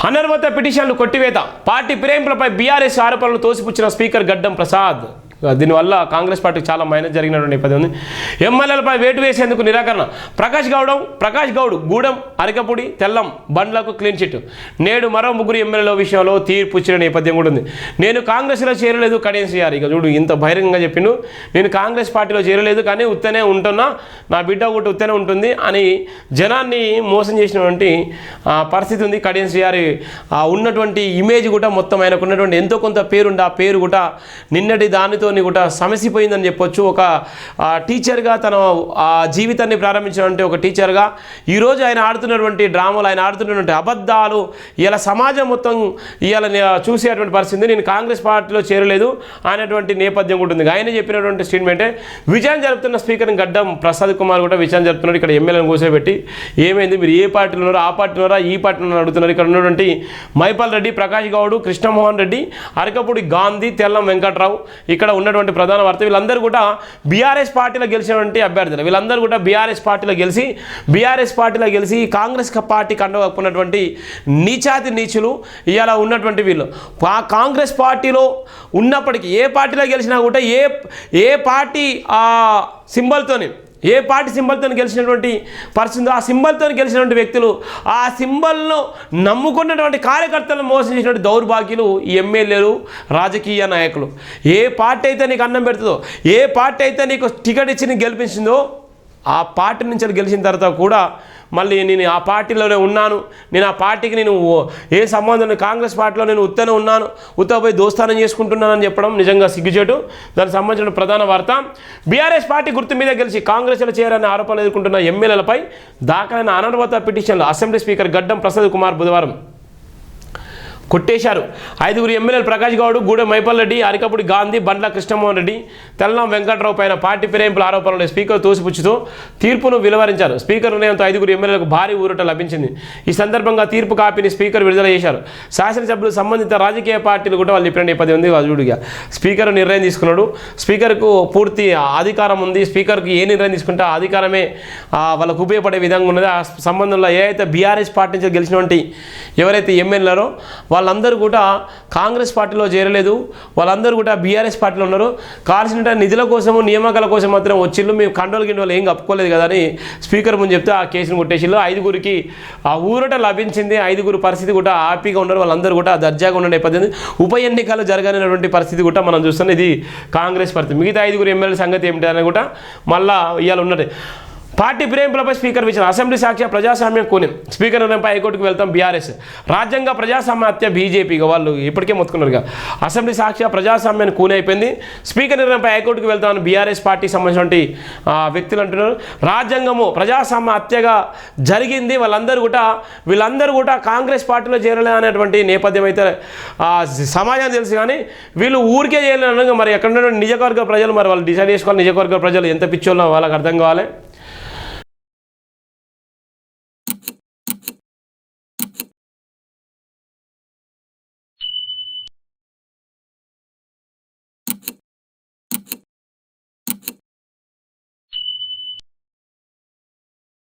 అనర్హత పిటిషన్లు కొట్టివేత party ఫిరాయింపులపై BRS ఆరోపణలు తోసిపుచ్చిన స్పీకర్ గడ్డం ప్రసాద్. దీనివల్ల కాంగ్రెస్ పార్టీకి చాలా మైనస్ జరిగినటువంటి నేపథ్యం ఉంది. ఎమ్మెల్యేలపై వేటు వేసేందుకు నిరాకరణ. ప్రకాష్ గౌడ్ గూడెం అరకపూడి తెల్లం బండ్లకు క్లీన్ చిట్. నేడు మరో ముగ్గురు ఎమ్మెల్యేల విషయంలో తీర్పు ఇచ్చిన నేపథ్యం కూడా ఉంది. నేను కాంగ్రెస్లో చేరలేదు కడియం శ్రీహారి. ఇక చూడు ఇంత బహిరంగంగా చెప్పిండు, నేను కాంగ్రెస్ పార్టీలో చేరలేదు కానీ ఉత్తనే ఉంటున్నా, నా బిడ్డ ఒకటి ఉత్తనే ఉంటుంది అని జనాన్ని మోసం చేసినటువంటి పరిస్థితి ఉంది. కడియం శ్రీహారి ఉన్నటువంటి ఇమేజ్ కూడా మొత్తం ఆయనకు ఉన్నటువంటి ఎంతో కొంత పేరుండి ఆ పేరు కూడా నిన్నటి దానితో కూడా సమసిపోయిందని చెప్పొచ్చు. ఒక టీచర్గా తన జీవితాన్ని ప్రారంభించినటువంటి ఒక టీచర్గా ఈరోజు ఆయన ఆడుతున్నటువంటి డ్రామాలు, ఆయన ఆడుతున్నటువంటి అబద్ధాలు ఇలా సమాజం మొత్తం ఇలా చూసేటువంటి పరిస్థితి. నేను కాంగ్రెస్ పార్టీలో చేరలేదు అనేటువంటి నేపథ్యం కూడా ఉంది. ఆయన చెప్పినటువంటి స్టేట్మెంటే విచారణ జరుపుతున్న స్పీకర్ గడ్డం ప్రసాద్ కుమార్ కూడా విచారణ జరుపుతున్నాడు. ఇక్కడ ఎమ్మెల్యేలను కూర్చోబెట్టి ఏమైంది, మీరు ఏ పార్టీలో ఉన్నారో ఆ పార్టీలో ఉన్నారా ఈ పార్టీలో అడుగుతున్నారు. ఇక్కడ ఉన్నటువంటి మైపాల్ రెడ్డి, ప్రకాష్ గౌడ్, కృష్ణమోహన్ రెడ్డి, అరకపూడి గాంధీ, తెల్లం వెంకట్రావు ఇక్కడ ఉన్నటువంటి ప్రధాన వార్త. వీళ్ళందరూ కూడా బీఆర్ఎస్ పార్టీలో గెలిచినటువంటి అభ్యర్థులు. వీళ్ళందరూ కూడా బీఆర్ఎస్ పార్టీలో గెలిచి కాంగ్రెస్ పార్టీ కండ కప్పుకున్నటువంటి నీచాతి నీచులు ఇలా ఉన్నటువంటి వీళ్ళు. కాంగ్రెస్ పార్టీలో ఉన్నప్పటికీ ఏ పార్టీలో గెలిచినా కూడా ఏ పార్టీ సింబల్తోని ఏ పార్టీ సింబల్తో గెలిచినటువంటి పరిస్థితి, ఆ సింబల్తో గెలిచినటువంటి వ్యక్తులు, ఆ సింబల్ను నమ్ముకున్నటువంటి కార్యకర్తలను మోసం చేసినటువంటి దౌర్భాగ్యులు ఈ ఎమ్మెల్యేలు, రాజకీయ నాయకులు. ఏ పార్టీ అయితే నీకు అన్నం పెడుతుందో, ఏ పార్టీ అయితే నీకు టికెట్ ఇచ్చి నీకు గెలిపించిందో ఆ పార్టీ నుంచి గెలిచిన తర్వాత కూడా మళ్ళీ నేను ఆ పార్టీలోనే ఉన్నాను, నేను ఆ పార్టీకి నేను ఏ సంబంధం, కాంగ్రెస్ పార్టీలో నేను ఉత్తనే ఉన్నాను, పోయి దోస్తానం చేసుకుంటున్నానని చెప్పడం నిజంగా సిగ్గుచేటు. దానికి సంబంధించిన ప్రధాన వార్త, బీఆర్ఎస్ పార్టీ గుర్తు మీద గెలిచి కాంగ్రెస్లో చేరాలని ఆరోపణలు ఎదుర్కొంటున్న ఎమ్మెల్యేలపై దాఖలైన అనర్హత పిటిషన్లు అసెంబ్లీ స్పీకర్ గడ్డం ప్రసాద్ కుమార్ బుధవారం కొట్టేశారు. 5 ఎమ్మెల్యేలు ప్రకాష్ గౌడ్, గూడెం మైపాల్ రెడ్డి, అరకపూడి గాంధీ, బండ్ల కృష్ణమోహన్ రెడ్డి, తెల్లం వెంకట్రావు పైన పార్టీ ఫిరాయింపుల ఆరోపణలు స్పీకర్ తోసిపుచ్చుతూ తీర్పును వెలువరించారు. స్పీకర్ నిర్ణయంతో 5 ఎమ్మెల్యేలకు భారీ ఊరట లభించింది. ఈ సందర్భంగా తీర్పు కాపీని స్పీకర్ విడుదల చేశారు. శాసనసభ్యులు సంబంధిత రాజకీయ పార్టీలు కూడా వాళ్ళు చెప్పిన నేపథ్యం ఉంది. చూడుగా స్పీకర్ నిర్ణయం తీసుకున్నాడు. స్పీకర్కు పూర్తి అధికారం ఉంది. స్పీకర్కి ఏ నిర్ణయం తీసుకుంటే ఆ అధికారమే వాళ్ళకు ఉపయోగపడే విధంగా ఉన్నది. ఆ సంబంధంలో ఏదైతే బీఆర్ఎస్ పార్టీ నుంచి గెలిచినటువంటి ఎవరైతే ఎమ్మెల్యేలో వాళ్ళందరూ కూడా కాంగ్రెస్ పార్టీలో చేరలేదు, వాళ్ళందరూ కూడా బీఆర్ఎస్ పార్టీలో ఉన్నారు. కావాల్సిన నిధుల కోసము నియామకాల కోసం మాత్రం వచ్చిళ్ళు, మేము గిండోలు ఏం కప్పుకోలేదు కదా అని స్పీకర్ ముందు చెప్తే ఆ కేసును కొట్టేసిళ్ళు. 5 ఆ ఊరట లభించింది. 5 పరిస్థితి కూడా హ్యాపీగా ఉన్నారు. వాళ్ళందరూ కూడా దర్జాగా ఉన్న నేపథ్యం. ఉప ఎన్నికలు జరగనటువంటి పరిస్థితి కూడా మనం చూస్తున్నాం. ఇది కాంగ్రెస్ పరిస్థితి. మిగతా 5 ఎమ్మెల్యేల సంగతి ఏమిటి అని కూడా మళ్ళీ ఇవాళ ఉన్నది. పార్టీ ఫిరాయింపులపై స్పీకర్ విచారణ. అసెంబ్లీ సాక్షి ప్రజాస్వామ్యం కూని. స్పీకర్ నిర్ణయంపై హైకోర్టుకు వెళ్తాం బీఆర్ఎస్. రాజ్యాంగ ప్రజాస్వామ్య హత్య బీజేపీగా వాళ్ళు ఇప్పటికే మొత్తుకున్నారుగా. అసెంబ్లీ సాక్షి ప్రజాస్వామ్యాన్ని కూని అయిపోయింది. స్పీకర్ నిర్ణయంపై హైకోర్టుకు వెళ్తామని బీఆర్ఎస్ పార్టీకి సంబంధించినటువంటి వ్యక్తులు అంటున్నారు. రాజ్యాంగము ప్రజాస్వామ్య హత్యగా జరిగింది. వీళ్ళందరూ కూడా కాంగ్రెస్ పార్టీలో చేరలే అనేటువంటి నేపథ్యం అయితే సమాజానికి తెలుసు. కానీ వీళ్ళు ఊరికే చేయలేనగా మరి ఎక్కడ నియోజకవర్గ ప్రజలు మరి వాళ్ళు డిసైడ్ చేసుకోవాలి. నియోజకవర్గ ప్రజలు ఎంత పిచ్చోళ్ళో వాళ్ళకి అర్థం కావాలి.